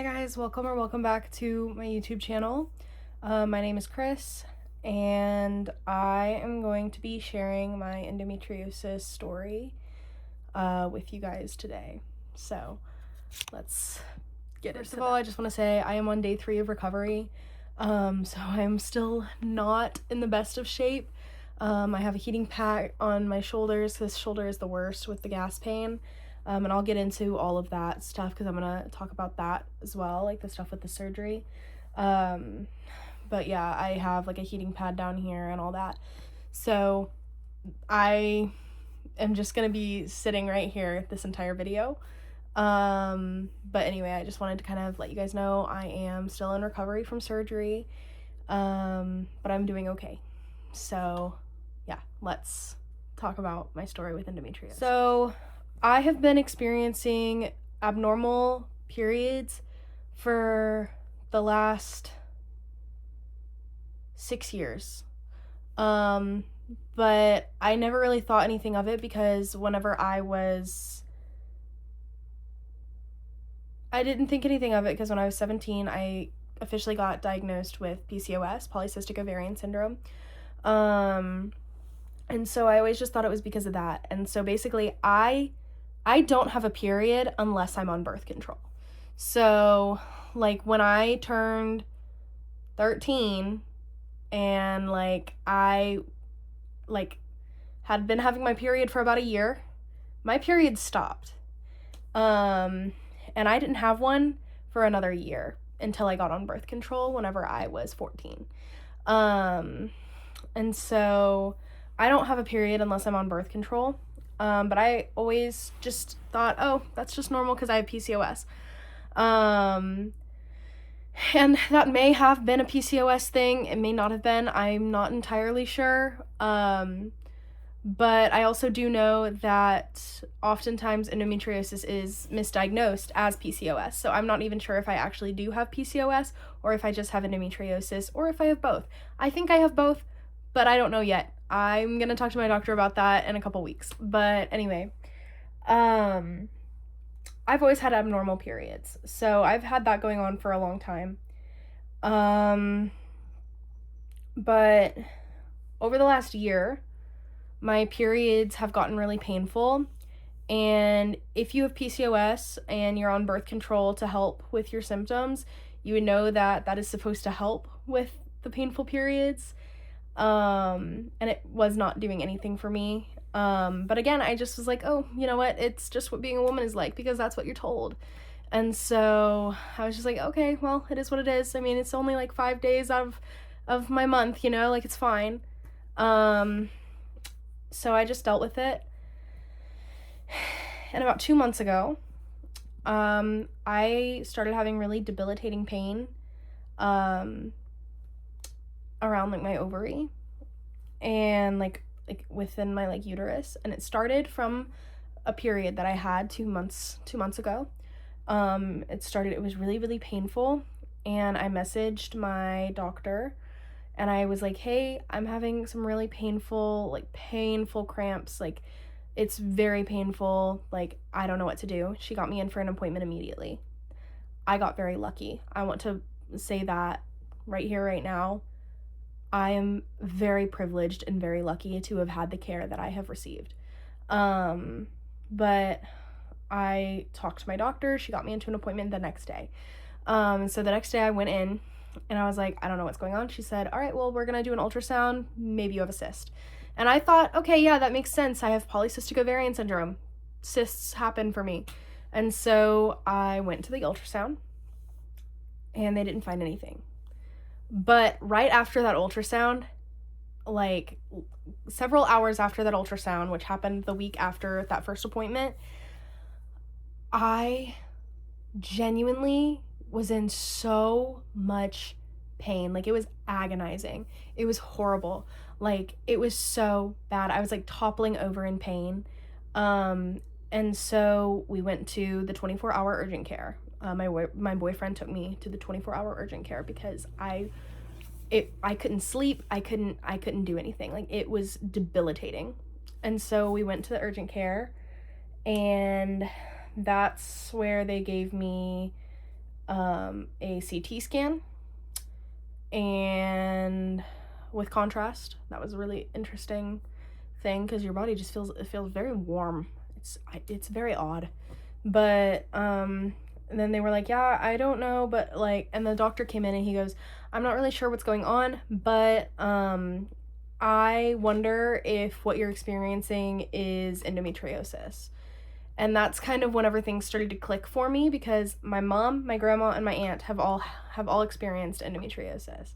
Hi guys, welcome back to my YouTube channel. My name is Chris, and I am going to be sharing my endometriosis story with you guys today. So let's get First of all, I just want to say I am on day 3 of recovery, so I'm still not in the best of shape. I have a heating pad on my shoulders. This shoulder is the worst with the gas pain. And I'll get into all of that stuff because I'm going to talk about that as well, like the stuff with the surgery. But yeah, I have like a heating pad down here and all that. So I am just going to be sitting right here this entire video. But anyway, I just wanted to kind of let you guys know I am still in recovery from surgery, but I'm doing okay. So yeah, let's talk about my story with endometriosis. So I have been experiencing abnormal periods for the last 6 years. But I never really thought anything of it because whenever I didn't think anything of it because when I was 17, I officially got diagnosed with PCOS, polycystic ovarian syndrome. And so I always just thought it was because of that. And so basically I don't have a period unless I'm on birth control. So like when I turned 13 and I had been having my period for about a year, my period stopped. And I didn't have one for another year until I got on birth control whenever I was 14. And so I don't have a period unless I'm on birth control. But I always just thought, oh, that's just normal because I have PCOS. And that may have been a PCOS thing. It may not have been. I'm not entirely sure. But I also do know that oftentimes endometriosis is misdiagnosed as PCOS. So I'm not even sure if I actually do have PCOS or if I just have endometriosis or if I have both. I think I have both, but I don't know yet. I'm going to talk to my doctor about that in a couple weeks. But anyway, I've always had abnormal periods. So I've had that going on for a long time. But over the last year, my periods have gotten really painful. And if you have PCOS and you're on birth control to help with your symptoms, you would know that that is supposed to help with the painful periods. And it was not doing anything for me. But again, I just was like, oh, you know what? It's just what being a woman is like because that's what you're told. And so I was just like, okay, well, it is what it is. I mean, it's only like 5 days out of my month, like it's fine. So I just dealt with it. And about 2 months ago, I started having really debilitating pain, around like my ovary and like within my uterus, and it started from a period that I had 2 months ago. It was really painful, and I messaged my doctor and I was like, hey, I'm having some really painful cramps, it's very painful, I don't know what to do. She got me in for an appointment immediately. I got very lucky. I want to say that right here, right now. I am very privileged and very lucky to have had the care that I have received. But I talked to my doctor. She got me into an appointment the next day. So the next day I went in and I was like, I don't know what's going on. She said, all right, well, we're going to do an ultrasound. Maybe you have a cyst. And I thought, okay, yeah, that makes sense. I have polycystic ovarian syndrome. Cysts happen for me. And so I went to the ultrasound and they didn't find anything. But right after that ultrasound, several hours after that ultrasound, which happened the week after that first appointment, I genuinely was in so much pain. It was agonizing. It was horrible. It was so bad. I was toppling over in pain. And so we went to the 24-hour urgent care. My boyfriend took me to the 24-hour urgent care because I couldn't sleep. I couldn't do anything. It was debilitating. And so we went to the urgent care, and that's where they gave me a CT scan, and with contrast. That was a really interesting thing because your body just feels very warm. It's very odd. But and then they were like, yeah, I don't know, but like, and the doctor came in and he goes, I'm not really sure what's going on, but I wonder if what you're experiencing is endometriosis. And that's kind of when everything started to click for me, because my mom, my grandma, and my aunt have all experienced endometriosis.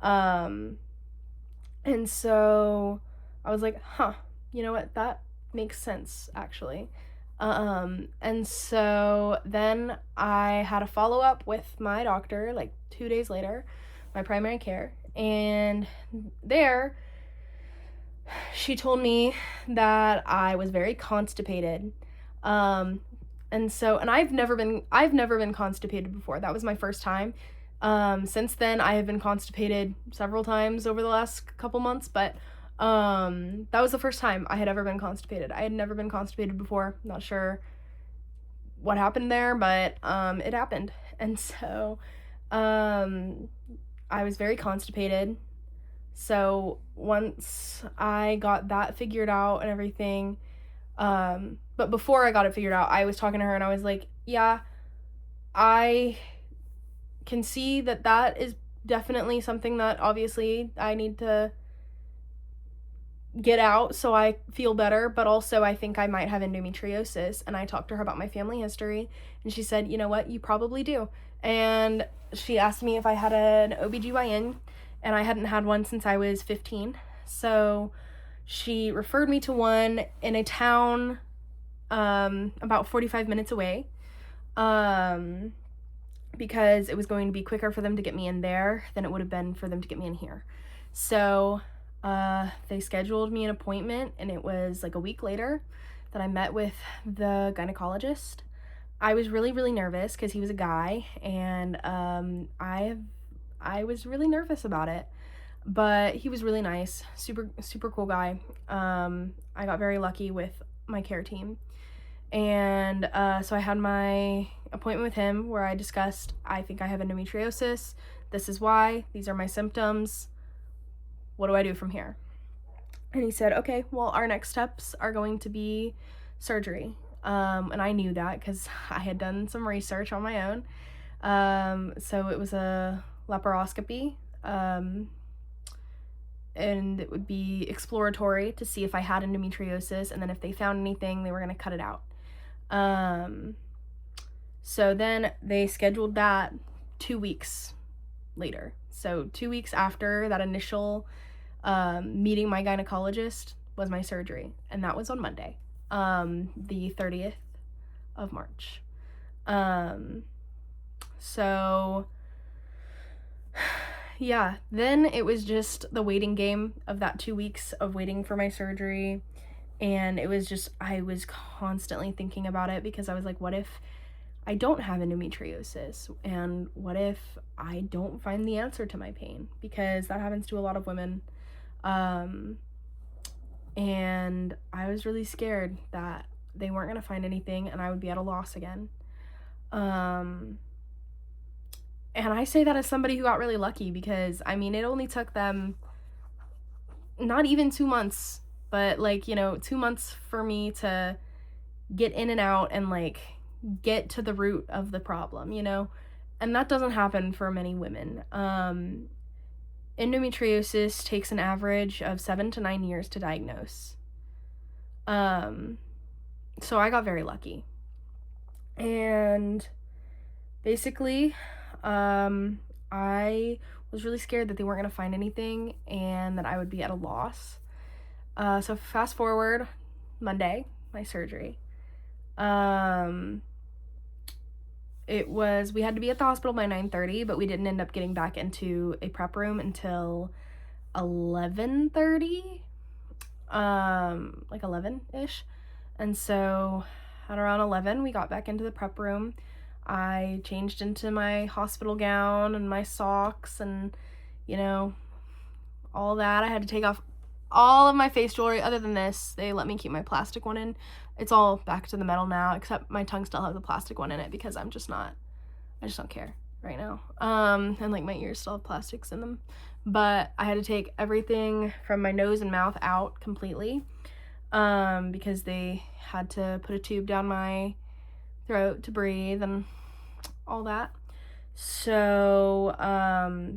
Um, and so I was like, huh, you know what? That makes sense, actually. And so then I had a follow up with my doctor like 2 days later, my primary care, and there she told me that I was very constipated. Um, and I've never been constipated before. That was my first time. Since then I have been constipated several times over the last couple months, but that was the first time I had ever been constipated. I had never been constipated before. Not sure what happened there, but it happened. And so I was very constipated. So once I got that figured out and everything, but before I got it figured out, I was talking to her and I was like, yeah, I can see that is definitely something that obviously I need to get out so I feel better, but also I think I might have endometriosis. And I talked to her about my family history, and she said, you know what, you probably do. And she asked me if I had an OBGYN, and I hadn't had one since I was 15. So she referred me to one in a town about 45 minutes away, because it was going to be quicker for them to get me in there than it would have been for them to get me in here. So they scheduled me an appointment, and it was like a week later that I met with the gynecologist. I was really, really nervous because he was a guy, and I was really nervous about it. But he was really nice, super, super cool guy. I got very lucky with my care team. And so I had my appointment with him where I discussed, I think I have endometriosis. This is why. These are my symptoms. What do I do from here? And he said, okay, well, our next steps are going to be surgery. And I knew that because I had done some research on my own. So it was a laparoscopy. And it would be exploratory to see if I had endometriosis, and then if they found anything, they were going to cut it out. So then they scheduled that 2 weeks later. So 2 weeks after that initial meeting my gynecologist was my surgery, and that was on Monday, the 30th of March. So yeah, then it was just the waiting game of that 2 weeks of waiting for my surgery. And it was just, I was constantly thinking about it because I was like, what if I don't have endometriosis? And what if I don't find the answer to my pain? Because that happens to a lot of women. And I was really scared that they weren't going to find anything and I would be at a loss again. And I say that as somebody who got really lucky because, I mean, it only took them not even 2 months, but 2 months for me to get in and out and get to the root of the problem, and that doesn't happen for many women. Endometriosis takes an average of 7 to 9 years to diagnose. So I got very lucky. And basically, I was really scared that they weren't going to find anything and that I would be at a loss. So fast forward, Monday, my surgery. We had to be at the hospital by 9:30, but we didn't end up getting back into a prep room until 11:30, 11-ish. And so at around 11, we got back into the prep room. I changed into my hospital gown and my socks and, all that. I had to take off all of my face jewelry. Other than this, they let me keep my plastic one in. It's all back to the metal now, except my tongue still has the plastic one in it because I'm just not I just don't care right now. And like my ears still have plastics in them. But I had to take everything from my nose and mouth out completely, because they had to put a tube down my throat to breathe and all that. So,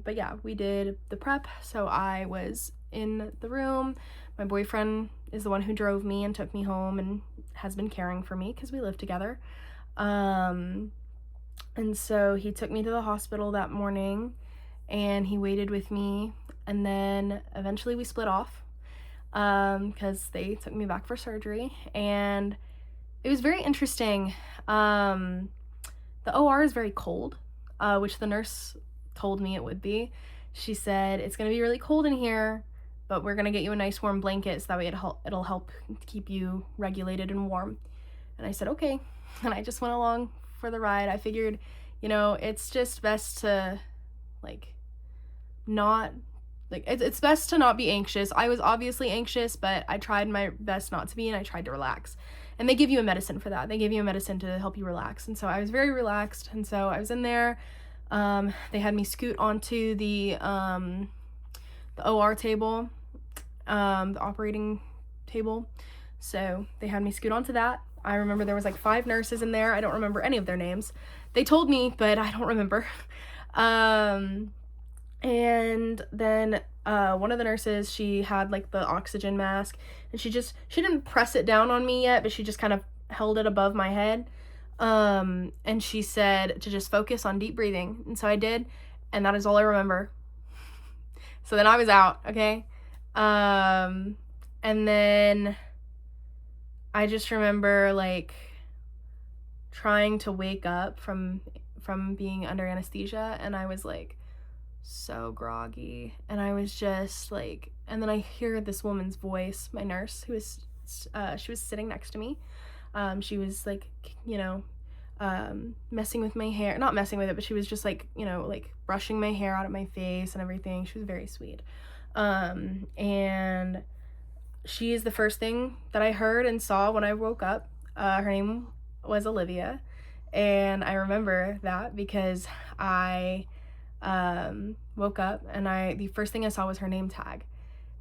but yeah, we did the prep. So I was in the room. My boyfriend is the one who drove me and took me home and has been caring for me because we live together. And so he took me to the hospital that morning and he waited with me. And then eventually we split off, because they took me back for surgery. And it was very interesting. The OR is very cold, which the nurse told me it would be. She said, it's going to be really cold in here, but we're going to get you a nice warm blanket so that way it'll help keep you regulated and warm. And I said, okay. And I just went along for the ride. I figured, it's just best to, it's best to not be anxious. I was obviously anxious, but I tried my best not to be, and I tried to relax. And they give you a medicine for that. They give you a medicine to help you relax. And so I was very relaxed. And so I was in there. They had me scoot onto the OR table, the operating table. So they had me scoot onto that. I remember there was 5 nurses in there. I don't remember any of their names. They told me, but I don't remember. And then one of the nurses, she had the oxygen mask, and she didn't press it down on me yet, but she just kind of held it above my head. And she said to just focus on deep breathing. And so I did, and that is all I remember. So then I was out, okay? And then I just remember trying to wake up from being under anesthesia, and I was so groggy, and I was just and then I hear this woman's voice, my nurse, who was she was sitting next to me. She was messing with my hair, not messing with it, but she was just brushing my hair out of my face and everything. She was very sweet. And she is the first thing that I heard and saw when I woke up. Her name was Olivia, and I remember that because I woke up and the first thing I saw was her name tag,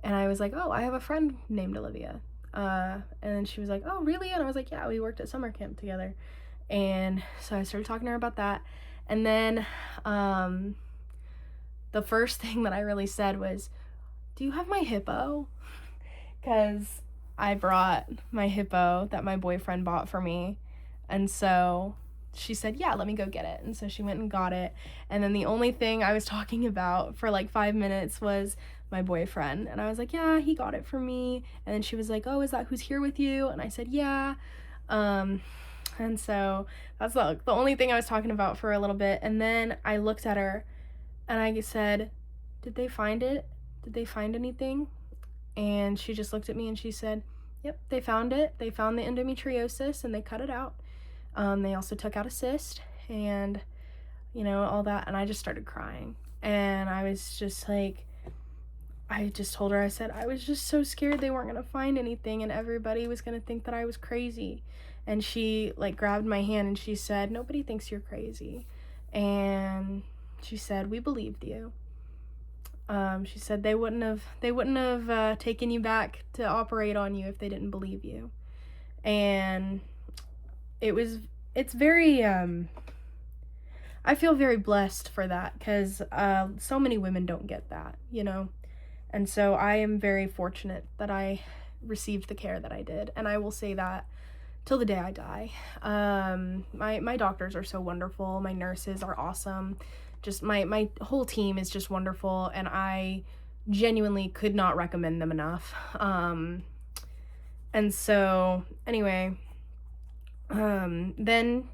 and I was like, oh, I have a friend named Olivia. And she was like, oh, really? And I was like, yeah, we worked at summer camp together. And so I started talking to her about that. And then the first thing that I really said was, do you have my hippo? Because I brought my hippo that my boyfriend bought for me. And so she said, yeah, let me go get it. And so she went and got it. And then the only thing I was talking about for 5 minutes was my boyfriend. And I was like, yeah, he got it for me. And then she was like, oh, is that who's here with you? And I said, yeah. And so that's the only thing I was talking about for a little bit. And then I looked at her and I said, did they find it? Did they find anything? And she just looked at me and she said, yep, they found it. They found the endometriosis and they cut it out. They also took out a cyst and, all that. And I just started crying. And I was just I just told her, I said, I was just so scared they weren't going to find anything and everybody was going to think that I was crazy. And she grabbed my hand and she said, nobody thinks you're crazy. And she said, we believed you. She said they wouldn't have taken you back to operate on you if they didn't believe you. And it's very, I feel very blessed for that because so many women don't get that, and so I am very fortunate that I received the care that I did, and I will say that till the day I die. My doctors are so wonderful, my nurses are awesome, just my whole team is just wonderful, and I genuinely could not recommend them enough. And so anyway, then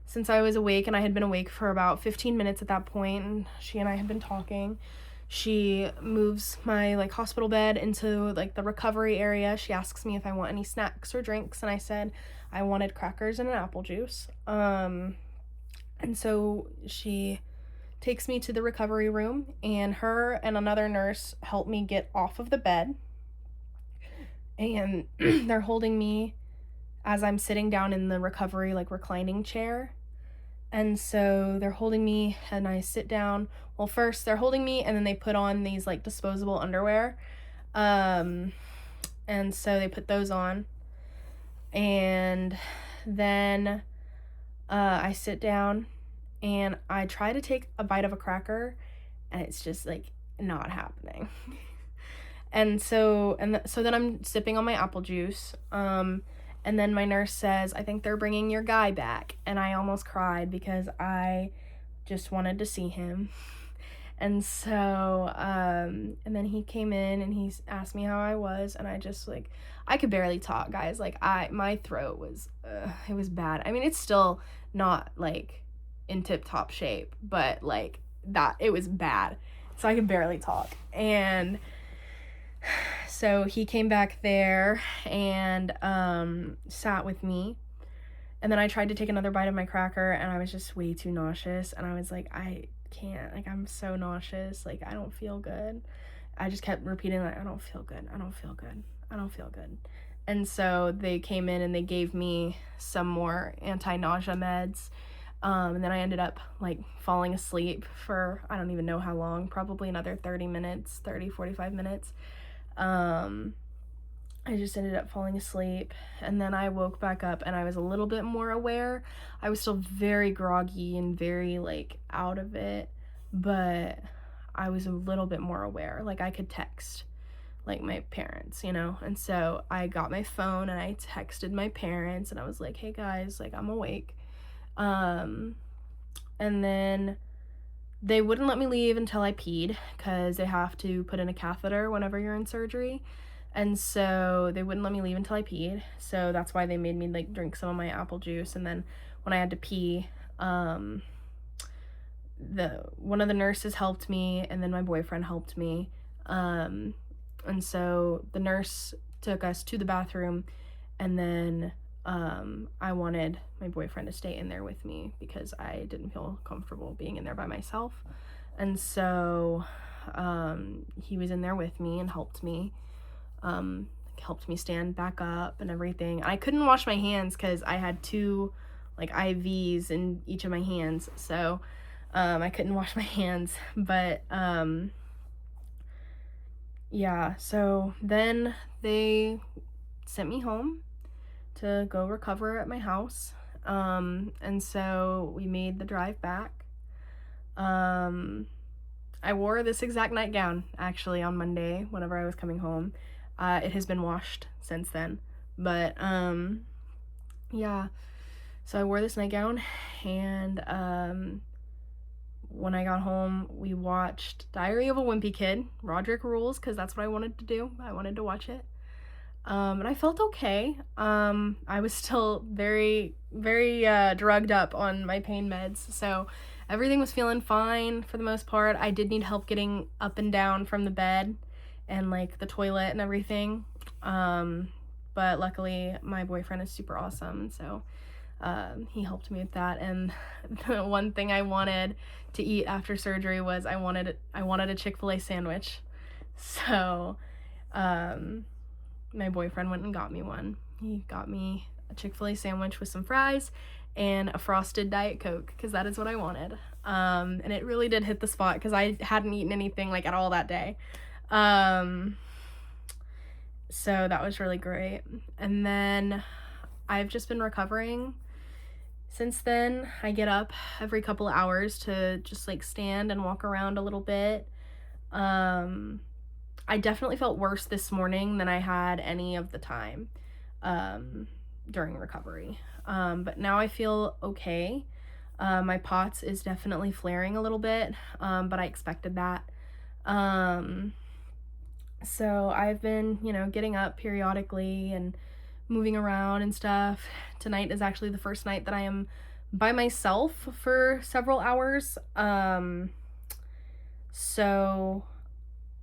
since I was awake, and I had been awake for about 15 minutes at that point, and she and I had been talking, she moves my hospital bed into the recovery area. She asks me if I want any snacks or drinks, and I said I wanted crackers and an apple juice. And so she takes me to the recovery room, and her and another nurse help me get off of the bed, and they're holding me as I'm sitting down in the recovery reclining chair, And so they're holding me and I sit down. Well, first they're holding me and then they put on these like disposable underwear. And so they put those on. And then I sit down and I try to take a bite of a cracker and it's just like not happening. And so then I'm sipping on my apple juice. And then my nurse says, "I think they're bringing your guy back." And I almost cried because I just wanted to see him. And so, and then he came in and he asked me how I was, and I just like, I could barely talk, guys. Like my throat was, it was bad. I mean, it's still not like in tip-top shape, but like that, it was bad. So I could barely talk. And so he came back there and sat with me. And then I tried to take another bite of my cracker and I was just way too nauseous. And I was like, I can't, like, I'm so nauseous. Like, I don't feel good. I just kept repeating, like, I don't feel good. I don't feel good. I don't feel good. And so they came in and they gave me some more anti-nausea meds. And then I ended up like falling asleep for, I don't even know how long, probably another 45 minutes. I just ended up falling asleep, and then I woke back up and I was a little bit more aware. I was still very groggy and very like out of it, but I was a little bit more aware. Like I could text like my parents, you know? And so I got my phone and I texted my parents and I was like, "Hey guys, like I'm awake." And then they wouldn't let me leave until I peed because they have to put in a catheter whenever you're in surgery. And so they wouldn't let me leave until I peed. So that's why they made me like drink some of my apple juice. And then when I had to pee, one of the nurses helped me, and then my boyfriend helped me. And so the nurse took us to the bathroom, and then I wanted my boyfriend to stay in there with me because I didn't feel comfortable being in there by myself. And so he was in there with me and helped me stand back up and everything. I couldn't wash my hands because I had 2 like IVs in each of my hands, so I couldn't wash my hands. But yeah, so then they sent me home to go recover at my house. And so we made the drive back. I wore this exact nightgown actually on Monday whenever I was coming home. It has been washed since then, but yeah, so I wore this nightgown, and when I got home, we watched Diary of a Wimpy Kid, Roderick Rules, because that's what I wanted to do. I wanted to watch it. And I felt okay. I was still very, very drugged up on my pain meds, so everything was feeling fine for the most part. I did need help getting up and down from the bed and like the toilet and everything. But luckily my boyfriend is super awesome, so he helped me with that. And the one thing I wanted to eat after surgery was I wanted a Chick-fil-A sandwich. So my boyfriend went and got me one. He got me a Chick-fil-A sandwich with some fries and a frosted Diet Coke because that is what I wanted. And it really did hit the spot because I hadn't eaten anything like at all that day. So that was really great. And then I've just been recovering since then. I get up every couple of hours to just like stand and walk around a little bit. I definitely felt worse this morning than I had any of the time during recovery. But now I feel okay. My POTS is definitely flaring a little bit, but I expected that. So I've been, getting up periodically and moving around and stuff. Tonight is actually the first night that I am by myself for several hours. So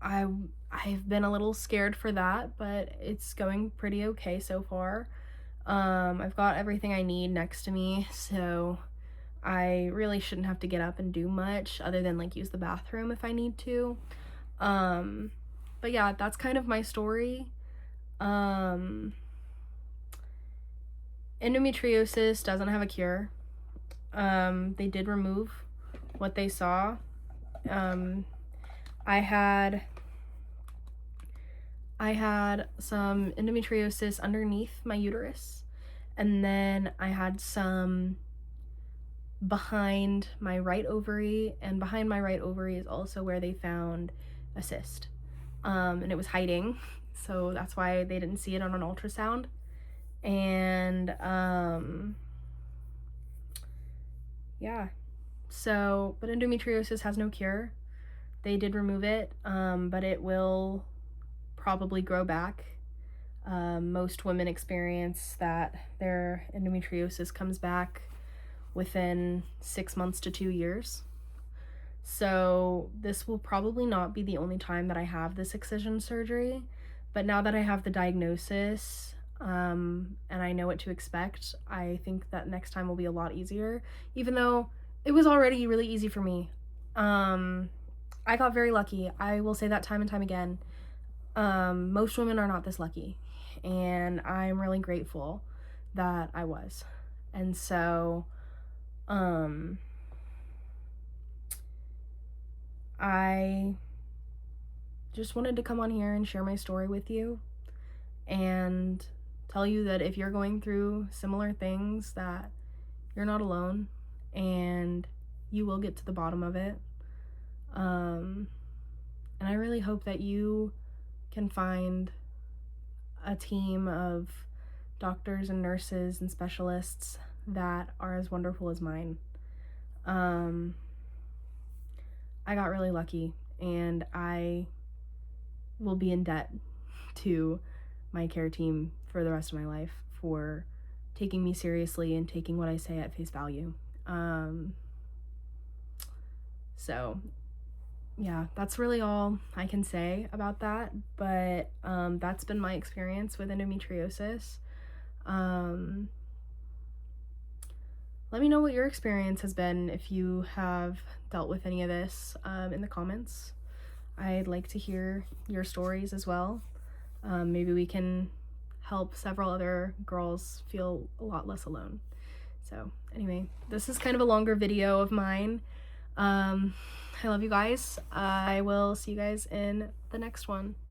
I've been a little scared for that, but it's going pretty okay so far. I've got everything I need next to me, so I really shouldn't have to get up and do much other than like use the bathroom if I need to. But yeah, that's kind of my story. Endometriosis doesn't have a cure. They did remove what they saw. I had some endometriosis underneath my uterus, and then I had some behind my right ovary, and behind my right ovary is also where they found a cyst. And it was hiding, so that's why they didn't see it on an ultrasound. And yeah, so, but endometriosis has no cure. They did remove it, but it will probably grow back. Most women experience that their endometriosis comes back within 6 months to 2 years. So this will probably not be the only time that I have this excision surgery, but now that I have the diagnosis, and I know what to expect, I think that next time will be a lot easier, even though it was already really easy for me. I got very lucky. I will say that time and time again. Most women are not this lucky, and I'm really grateful that I was. And so, I just wanted to come on here and share my story with you and tell you that if you're going through similar things, that you're not alone and you will get to the bottom of it. And I really hope that you can find a team of doctors and nurses and specialists that are as wonderful as mine. I got really lucky, and I will be in debt to my care team for the rest of my life for taking me seriously and taking what I say at face value. So yeah, that's really all I can say about that, but that's been my experience with endometriosis. Let me know what your experience has been if you have dealt with any of this in the comments. I'd like to hear your stories as well. Maybe we can help several other girls feel a lot less alone. So anyway, this is kind of a longer video of mine. I love you guys. I will see you guys in the next one.